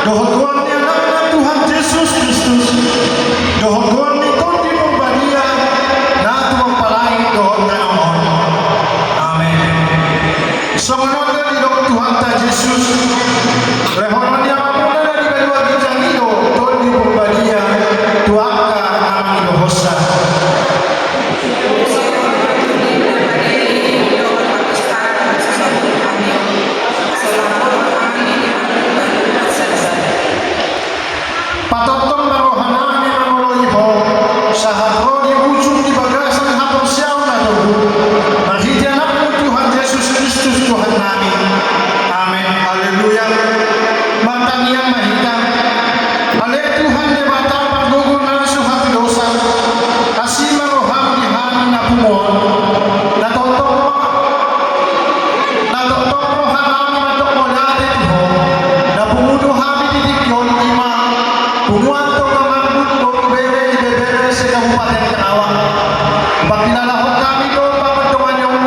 Dohon Tuhan anak Tuhan Yesus Kristus. Dohon Tuhan ikut di pembadia. Nah Tuhan palai dohon kanohon. Amin. Semenonnya di dohon Tuhan ta Yesus. Rehonon yang apuna di kedua kijangino. Tuhan di pembadia. Tuhan ka naman ilohosa. Patotong barohanan ni Manolo Iho Sahadro di ujung di bagasan hapon siyaw na doon. Marhitianak mo Tuhan Yesus Kristus Tuhan namin. Amen. Haleluya. Matangiyang mahita. Ale Tuhan ni bata pagdugo na suhat dosa. Kasi maroham di hamin na pumon. Natotong rohanan ni matok mo natin ho. Na pumudo hamin ditikyon lima. Kumuan to kamangkut to ibebe sa Kabupaten Karawang. Pagkinalahot kami doon papatungan yung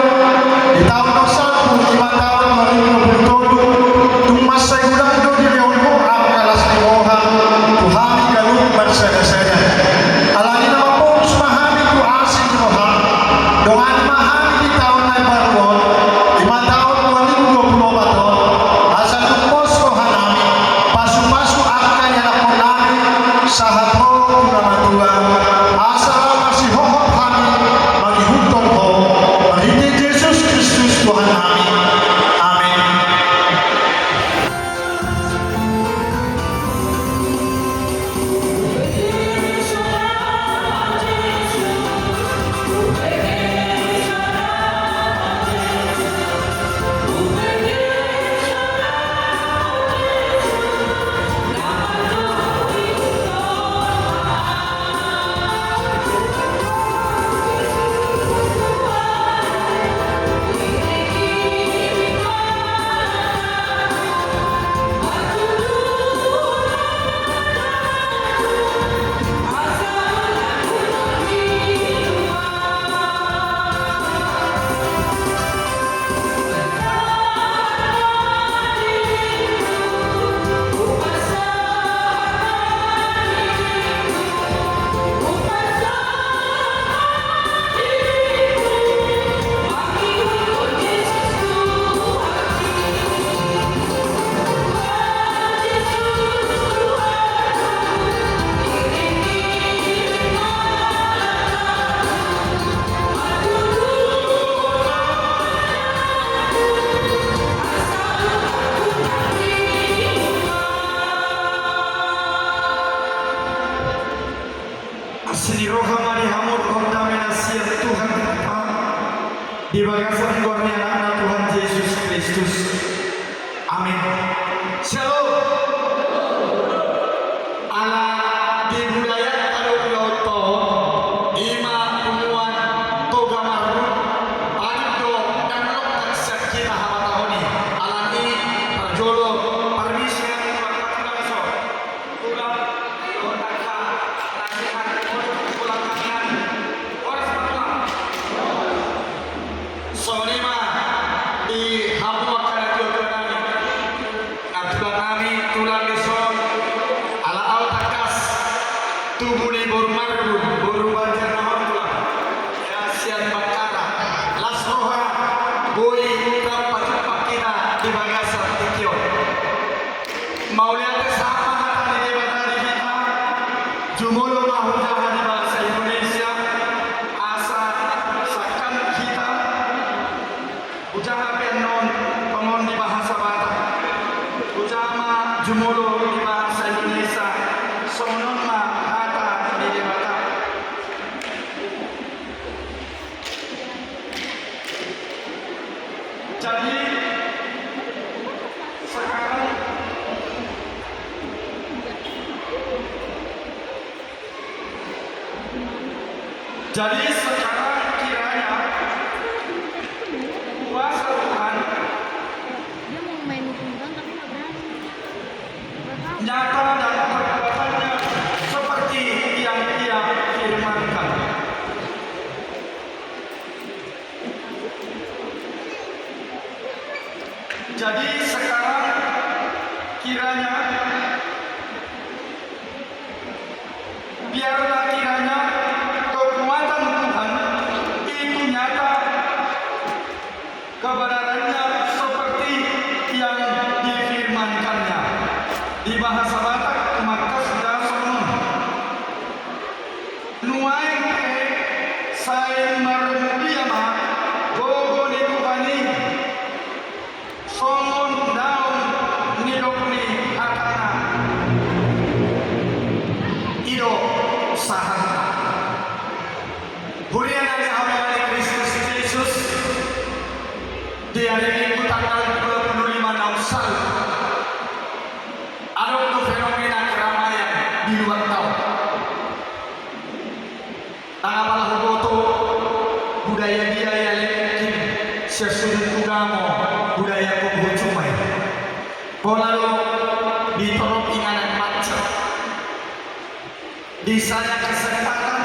itawag ng salpo, 5 taon marunong bultodo. Tumasay ulang doon yung mo, ang kalas ni Moha. Tuhami galung marsada-sada. Alangin naman po, sumahami ko asing Moha. Doon mahami di taon na ibarwon. 5 taon, 2020 to. Asa tupos ko hanami. Pasu-pasu ang kanya na po namin sa hatro na matuwa. Asa kasi hohop kami maghihutol ko. Mahiti Jesus Kristus Tuhan namin. Amen. Asli rohamani hamur kontaminasi Tuhan kita di bagasan gornya anak Tuhan Yesus Kristus. Amin. Shalom. Ala di budaya kalau yoto ima umuan toga maru ando dan lokak sakina hamatahoni alani parjolo parmisi langsung ulang kotaka nasihat ulang kalian orang pulang sonima di hamu akan kami natulan kami tulang besok ala autakas tubuh ni bormarbu boruban jangan tulang kasihan bakara las roha boy rapat pakina di bagasan tikion mau lihat sama hati di batari kita jumolo mahujahan di bahasa Indonesia asa sakam kita ujaha penon pengon di bahasa Batak ujama jumolo di bahasa Indonesia sonon ma hata di Batak. Jadi sekarang kiranya kuasa Tuhan Dia mau main kumbang tapi nggak berani. nyata dan perbuatannya seperti yang ia firmankan. Jadi sekarang kiranya biarlah kiranya kekuatan Tuhan itu nyata, kebenarannya seperti yang difirmankannya. Di bahasa Batak maka sudah sono nuain saya marmudiama gogo ni Tuhani songon daun nidokni akana ido sahan hurian dari awal Kristus Yesus di hari Minggu tanggal 25 Nausal ada untuk fenomena keramaian di luar tahun. Tangapalah huboto budaya dia yang mungkin sesuatu tugamo budaya kubucumai. Kalau ditorong inganan macam di sana kesempatan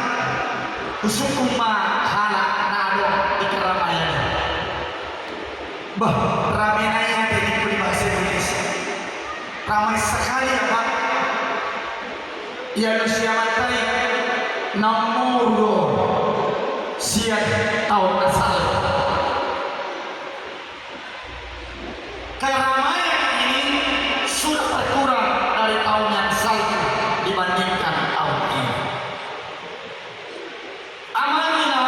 usukuma halak nado di keramaian. Bah, ramenanya teknik di bahasa Indonesia. Ramai sekali ya Pak. Ya siamatai nomor siap tahun asal. Keramaian ini sudah berkurang dari tahun yang lalu dibandingkan tahun ini. Amanina,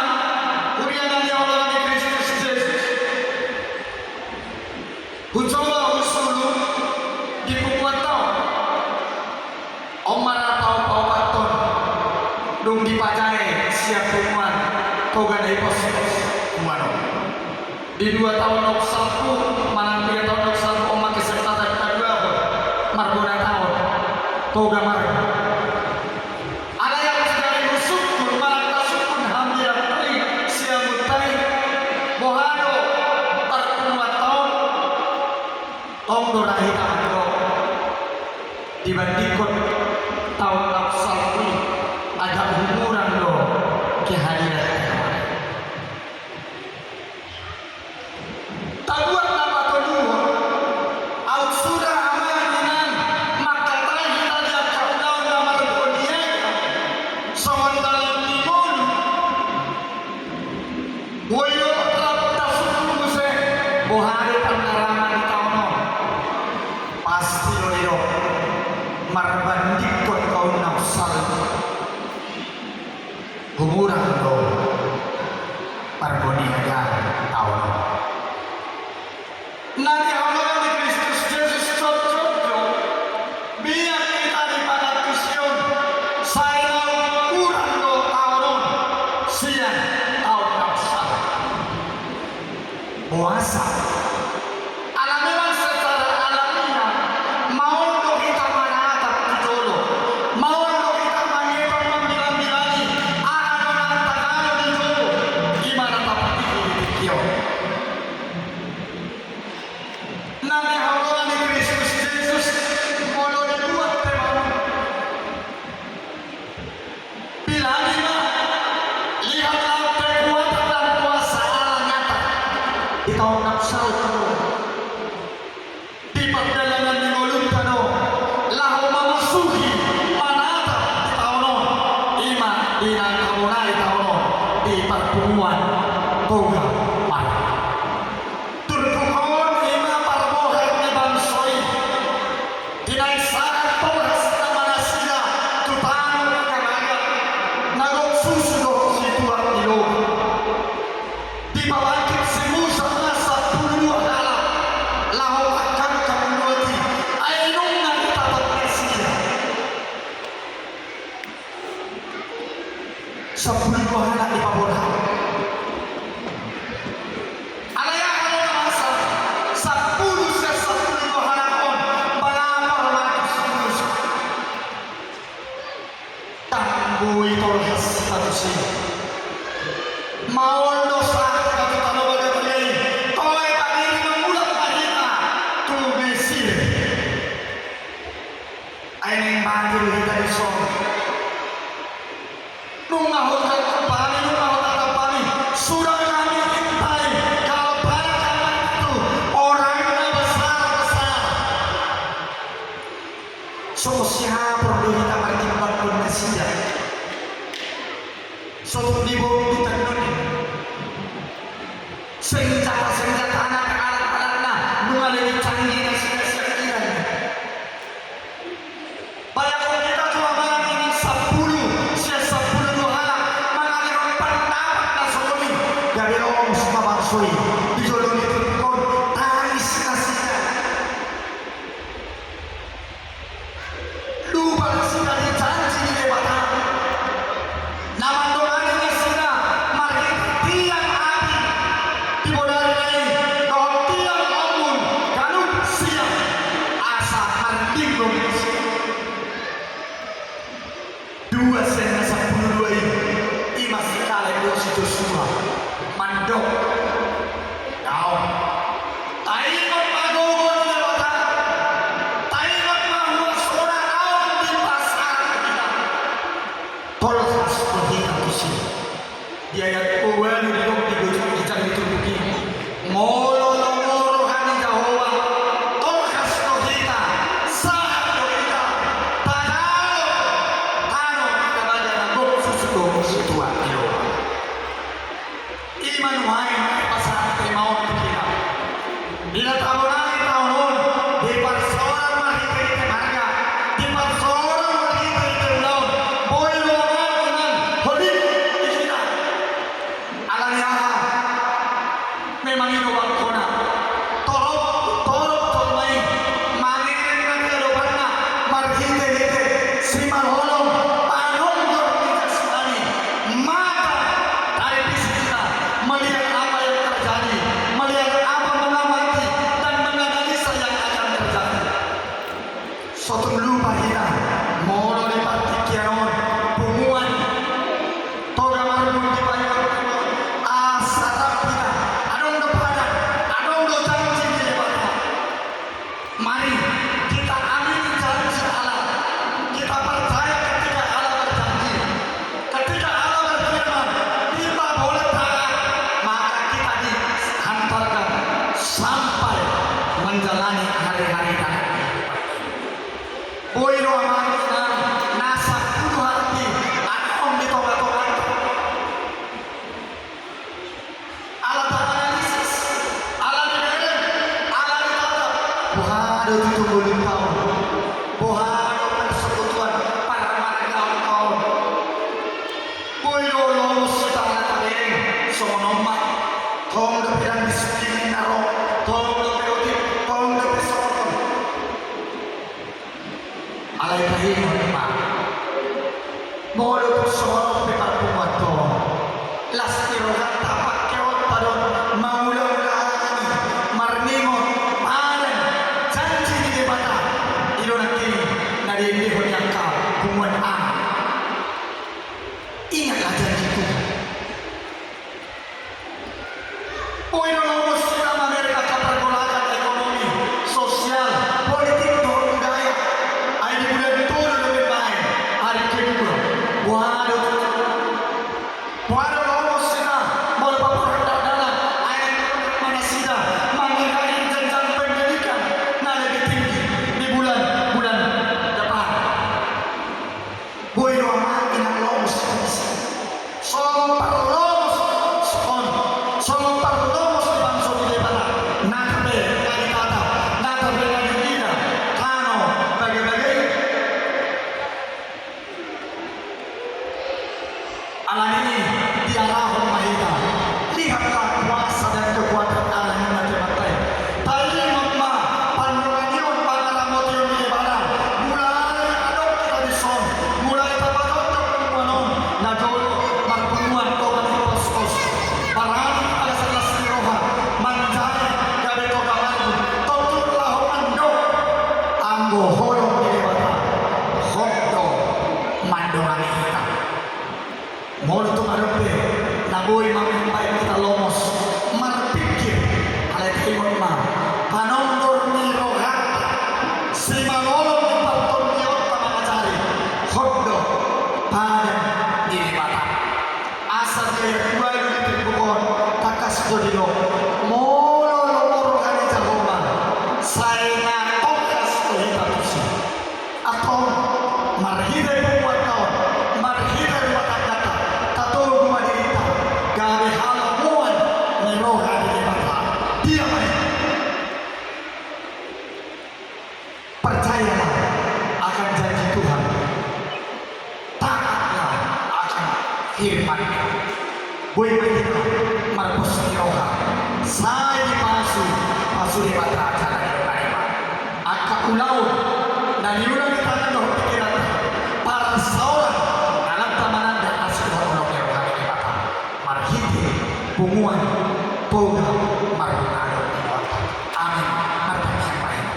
urianan ya Allah di Kristus Yesus. Ucoba usulu dibuat tahun. Omar atau paupaton dong dipajai siap tumuan toga dari positif kumano. Di 2 tahun oksalku mana 3 tahun oksalku oma kesempatan kedua marbona tahun toga marga. Ada yang dari usukun malah kasukun hamil tadi siamutai bohado terkuat tahun tongdo rahi tamdo dibandingkan tahun oksal ini agak umuran do kehadiran tabuat nama kedua au sudah amaninan maka tadi tadi kau daun nama dia sawan dalam timun boyo rapta suku se bohare pangaraman di tahun pasti loyo marbandikot kau nafsal humuran do pargoniaga tahun nanti Allah di Kristus Yesus cocok biar kita di pada kusion saya kurang do tahun siang tahun nafsal puasa alamiah secara alamiah mau do kita menatap di dulu mau do kita mengira membilang-bilangi anak-anak tagalo di dulu gimana tapak itu di kio nanti Allah di Kristus Yesus mau dibuat tema bilang lima lihatlah kekuatan dan kuasa Allah nyata di tahun nafsal itu di perjalanan di mulut kano lahu mamasuhi manata di tahun ima di nangkamunai tahun di pertemuan toga mara turkuhon ima parbohat ni bansoi dinaik sangat poras na manasila tutano kagaraga nagok susudo si tuat ilog di babakit si Musa na sa puno halak lahu akan kamunuati ay nung nagtatat na sila sa puno halak ipabola alaya ano na masa sa puno sa puno halakon balapar lagi sa tamboy tolhas tanusin maul dosa katu tano bagay toy pagiri mamulat pagita tubesil ay nang bagir kita di song nung nahotan kapani nung nahotan kapani sudah kami hintay kalau para kawan itu orang na besar-besar so siya perlu kita pertimbangkan na siya Suatu libur di tanun senjata anak-anak na mengalami canggih dan siap-siap iran. Bayangkan kita cuma mengalami 10 dohala mengalami pendapat na suami dari orang semua bangsoi dijolong itu pun tangis kasihnya lubang sekali janji di debatan nama doanya sina mari tiang api di bodari lain kau tiang omun kanut siap asa handing dua sena 10 ini imas sekali dua si Joshua mandok kau taingot magogon di debatan taingot mahua sona awan di pasar kita tolong seperti itu sih dia yang kuat di dalam digojok kijang ditubuki molo hani Jawa tolong kita saat kita tano kita baca gok susu situa yo iman wae pasar terima kita bila tahun di persoalan mahita itu harga di persoalan mahita itu laut boleh dengan hodik kita alanya memang itu waktunya torok tolmai mangirin kan kedopannya marhite hite simal holong panon kita sekali maka dari visi kita melihat apa yang terjadi melihat apa mengamati dan menganalisa yang akan terjadi suatu lupa kita mau dari partikianon pumuan toga marbun di banyak asarap kita adong depan adong do janji di depan mari kita amini janji Allah kita percaya ketika Allah berjanji ketika Allah berfirman kita boleh taat maka kita dihantarkan sampai menjalani hari-hari nanti boy lo amanina nasa kudu hati anom di tobat-tobat alat analisis alat diberem alat ditata buhado ditunggu limpau buhado persekutuan para marga kau boy lo lolos kita alat tabereng sonomat tong depiran disiplin naro tong depiotip tong depisokon alay kahit mo molo sorot pe parpumato las tirogan tapak kewat padon maulang-ulangan marningon panen janji di debata ilo nakini nadindi ho nyangka kumuan ingatlah janjiku poin nomor silam Amerika pergolakan ekonomi sosial politik dan budaya ay di bulan turun lebih baik hari kedua waduh nomor silam boleh paparan dana ay mana sida mengenai jenjang pendidikan nah lebih tinggi di bulan depan firman boy kita marpos tiroha sai di pasu di mata cara kita akka ulau dan yulang di tangan doh pikiran para sauran anak tamanan dan asal orang yang kami di mata marhiti punguan poga marunado amin martanya baik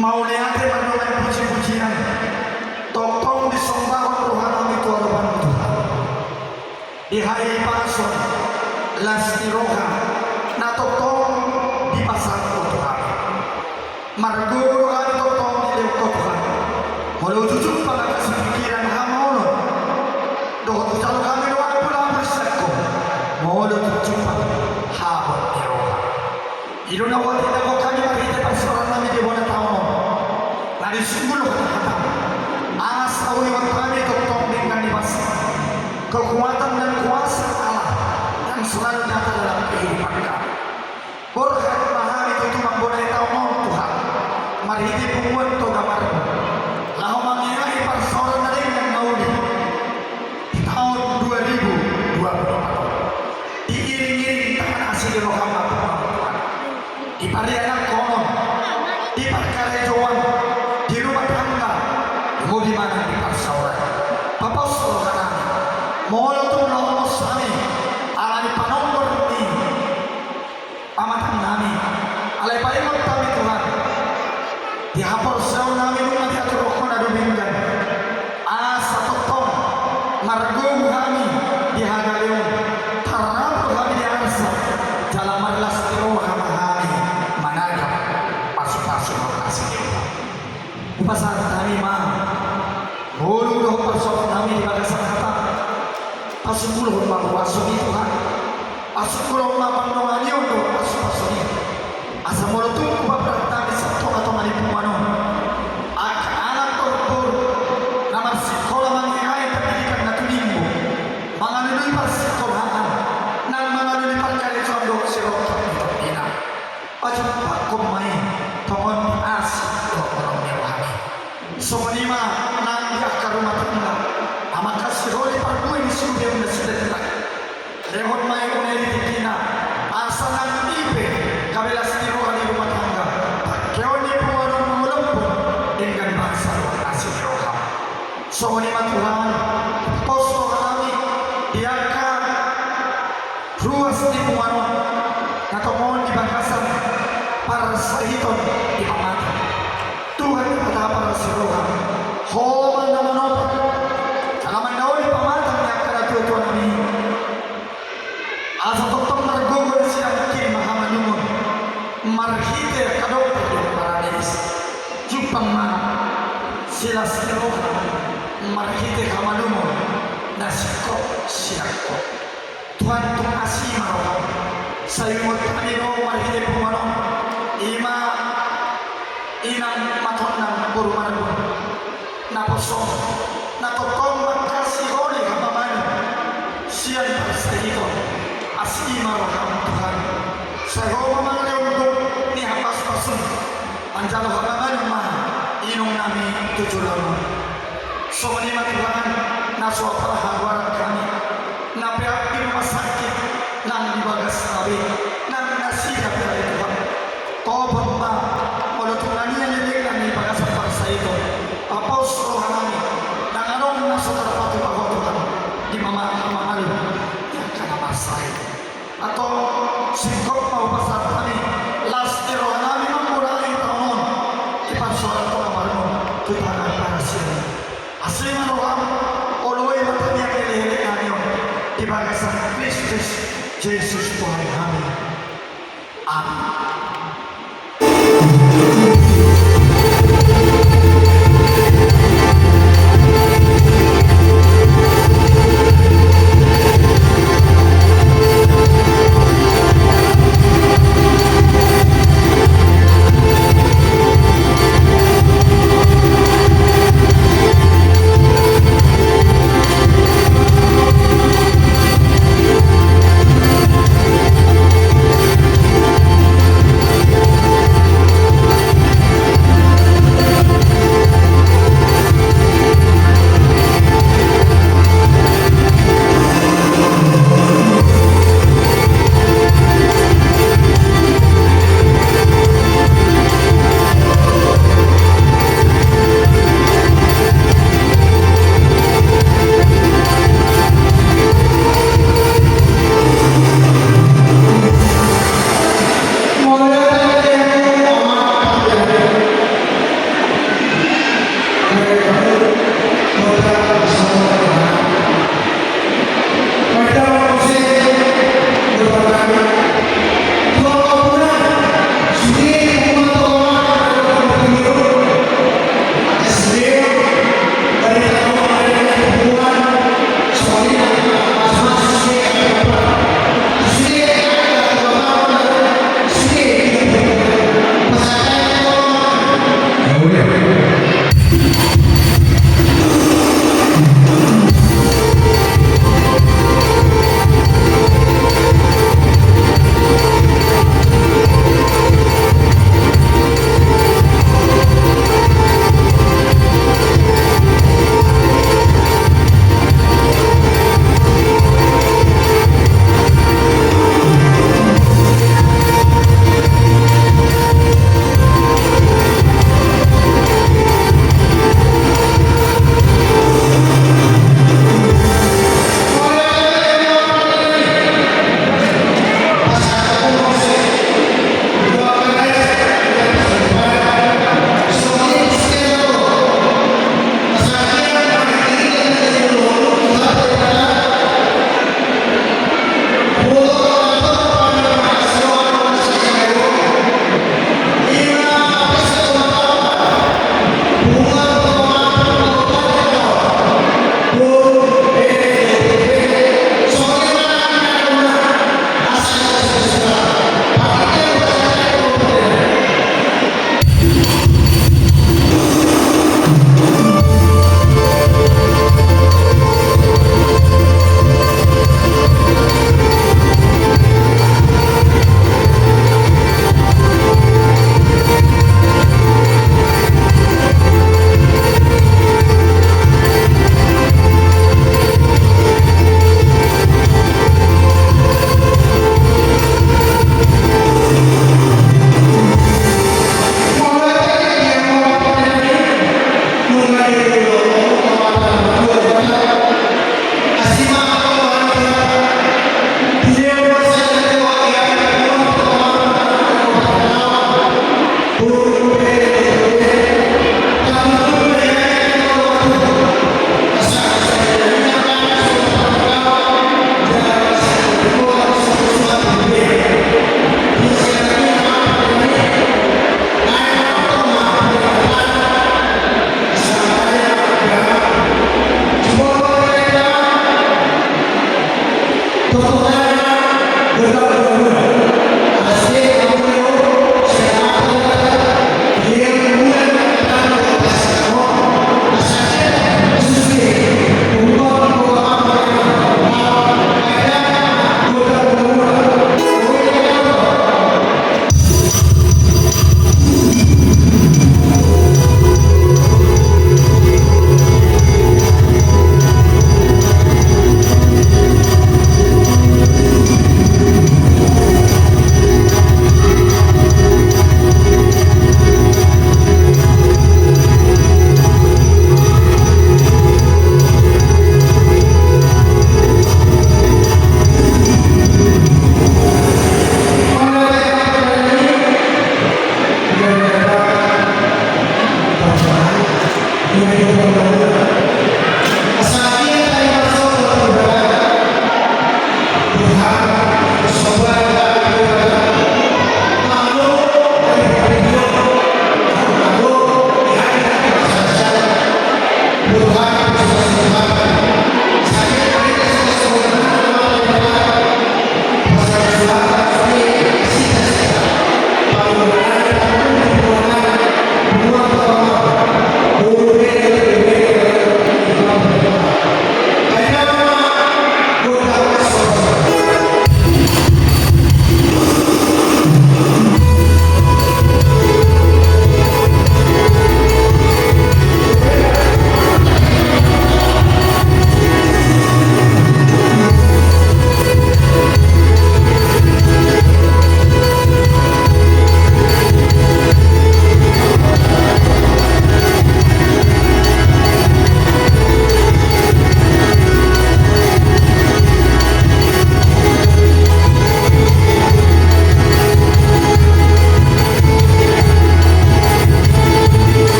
mau lihat marunado puji-pujian tong disembah rohani Tuhan Tuhan di hari pasok lastiroha na tong di pasar Tuhan marguro hari tong di Tuhan walau jujur pada pikiran hamon doh kalau kami doa pula berseko walau jujur habot tiroha iduna wati na ko kami marite pasaran nami di bona taon lari sungguh kata anas awi kami tong dengan dibasa kekuatan dan kuasa Allah yang selalu nyata dalam kehidupan kami. Berkat mahal itu cuma boleh tahu Tuhan. Mari kita buat toga marmu. Lahu mengenai persoalan dari yang mauli di tahun 2024. Diiring-iring tangan asli rohama Tuhan. Di parianan konon, di perkarejoan, di rumah tangga, mau di mana di persoalan. Bapak saudara, mohon untuk menolong kami, alami panomor ini, pamatan kami, alai paling kami Tuhan, dihapur selalu kami rumah diatur rokok dan dominggan, asa totong, margo kami dihagaliun, tarap kami diansa, jalan marlas tiru kami, managa, pasu-pasu makasih Tuhan. Upasan kami mah, bulu doh persoalan kami di bagasan kata. Asukuro makuasuni Tuhan, asukuro mapandongan yun do asupasuni. Asa morotung kubaprata di satu atau malipumano. Anak torpor, nama sekolah mengenai pendidikan natulimbo, mengalami persekolahan, dan mengalami perkara do serokap itu ina. Pajak pakomai, tongon asik do orang mewah. Somanima nang dia ke rumah tangga. Maka siroli parkuin sudah menasihatkan. Rehon mai unai dikina. Asalan ibe kabelas tiru di rumah tangga. Keoni puarun mengumpul dengan bangsa asli roham. Sohoni Tuhan, poso kami diangkat ruas di puarun. Atau mohon di bangkasan para sahiton di pamatan. Tuhan kata para roham. Homan nama nopo. Alaman daun pamatang yang kena tuan ini. Asa totong margogol siang kim mahamanungon. Marhite kadok di paradis. Jupang ma sila siroha. Marhite kamanungon. Nasiko siako. Tuhan tung asih maroh. Sayumot kami no marhite pumanon. Ima inang maton ng burumargon. Naposo. Natokong magkasih oleh kapaman siang bersehito asli maraham Tuhan saya memang untuk ni hapas pasun anjalo kapaman mah inong nami tujulan so ni Tuhan naso parahawar kami napiak di rumah sakit nang dibagas nabi nang nasihat dari Tuhan tobat ma walau Tuhan yang lebih kami bagas bersehito apos rohani saudara patu bahwa Tuhan di mama alu yang kena masai atau singkok mau pasar kami lasti rohani mengurangi tahun di pasar Tuhan baru Tuhan akan sini asli manuam oloi matanya kelihatan kami di bagasan Kristus Yesus Tuhan kami amin.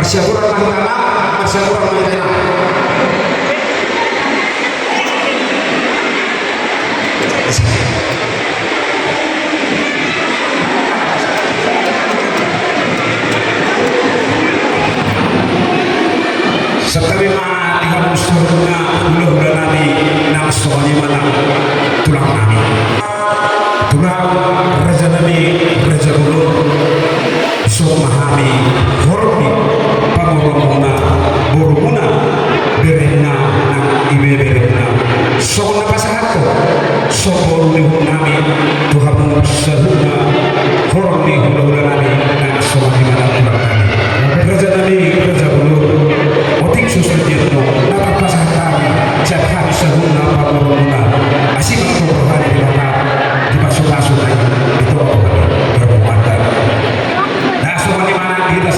Masyakuran mahkana, masyakuran mahkana. Sekali mana tiga musuhnya ulah nabi nak soalnya mana tulang nabi tulang raja nabi raja ulur so mahami hormi pangorongona borumuna berena nak ibe berena so napasahako so boruni nabi tuhamu sahuna hormi ulah nabi nak soalnya mana tulang nabi raja nabi raja ulur otik susun jirno napa pasahari jat hari sahuna pangorongona asing aku berhari di mata di masuk-masuk itu apa berbuatan nah semua di mana kita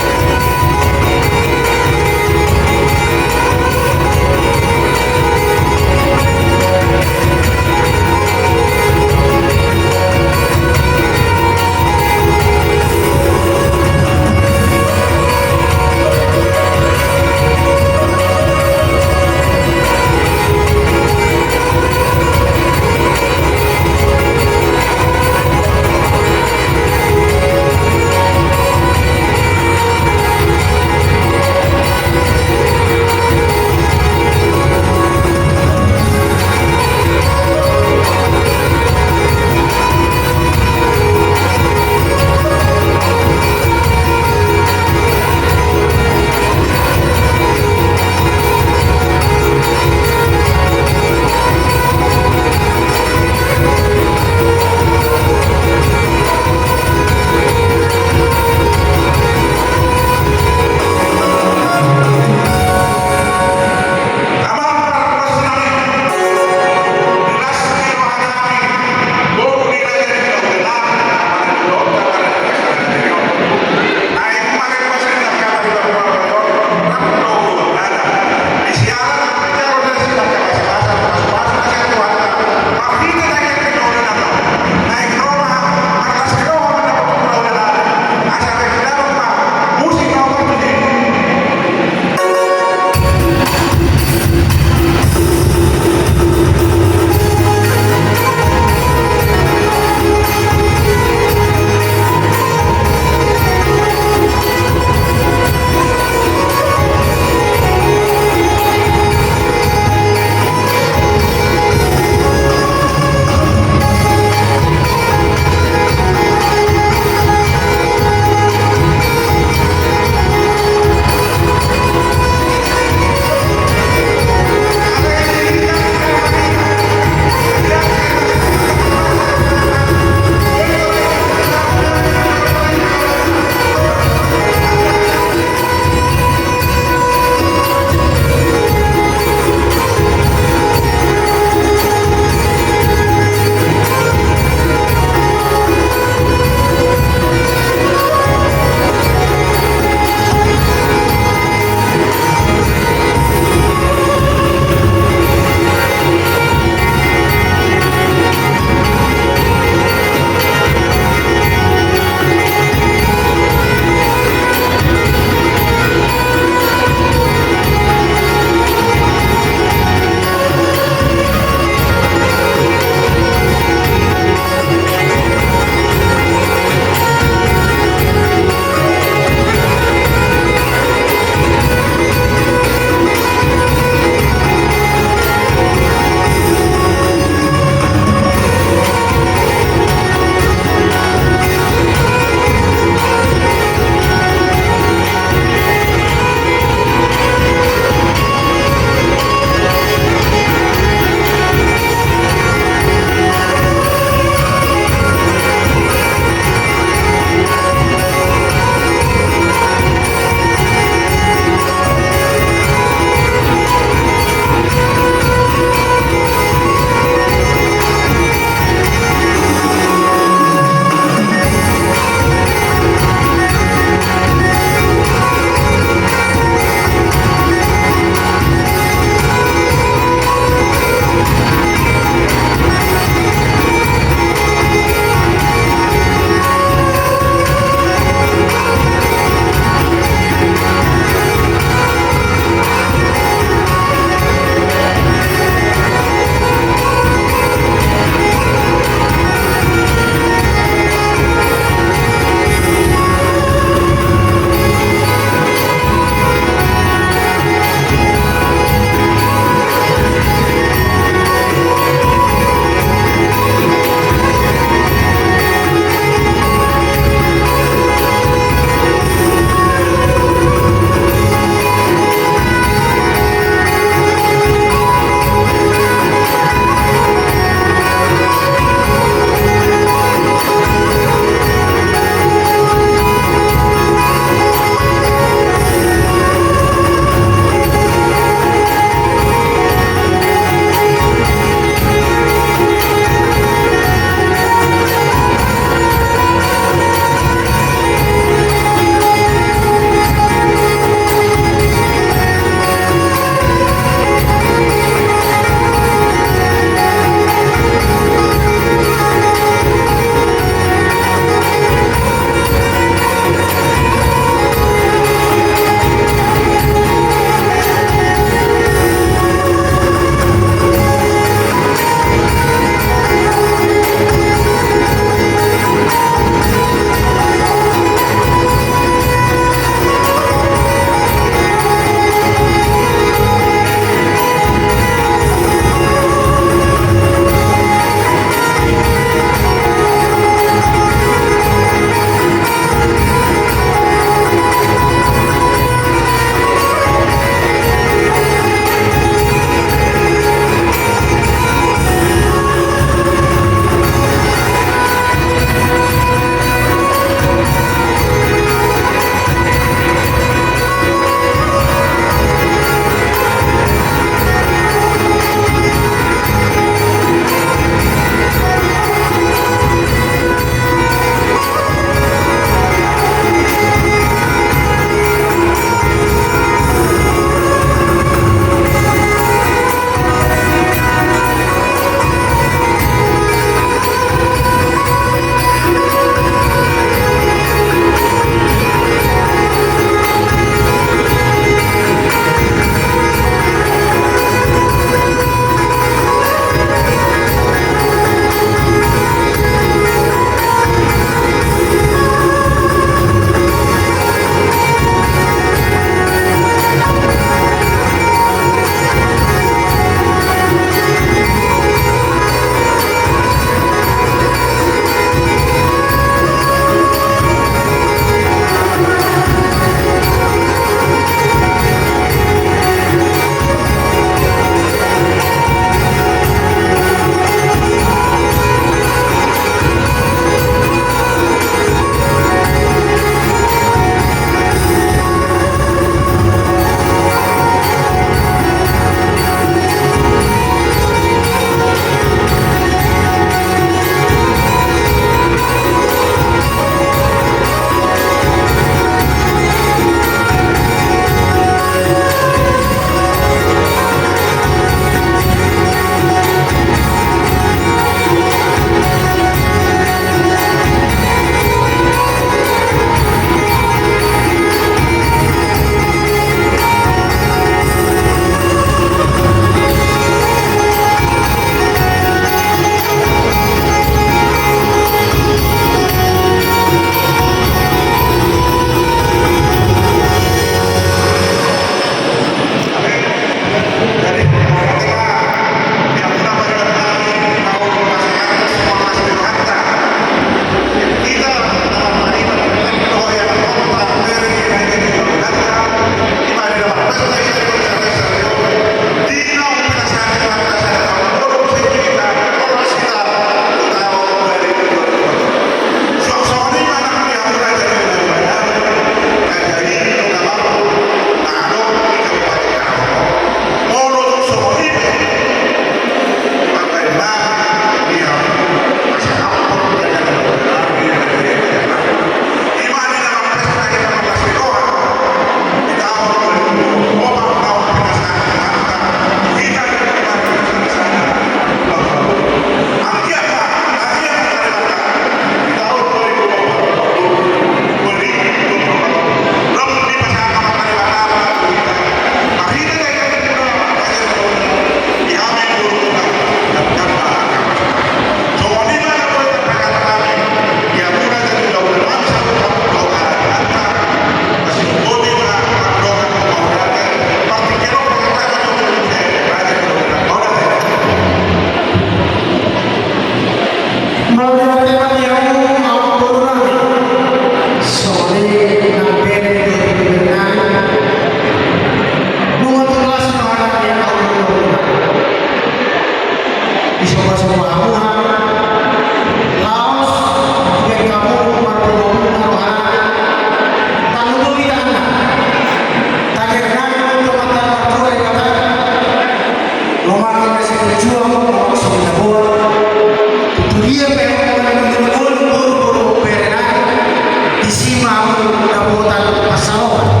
simamu dabutan pasawakan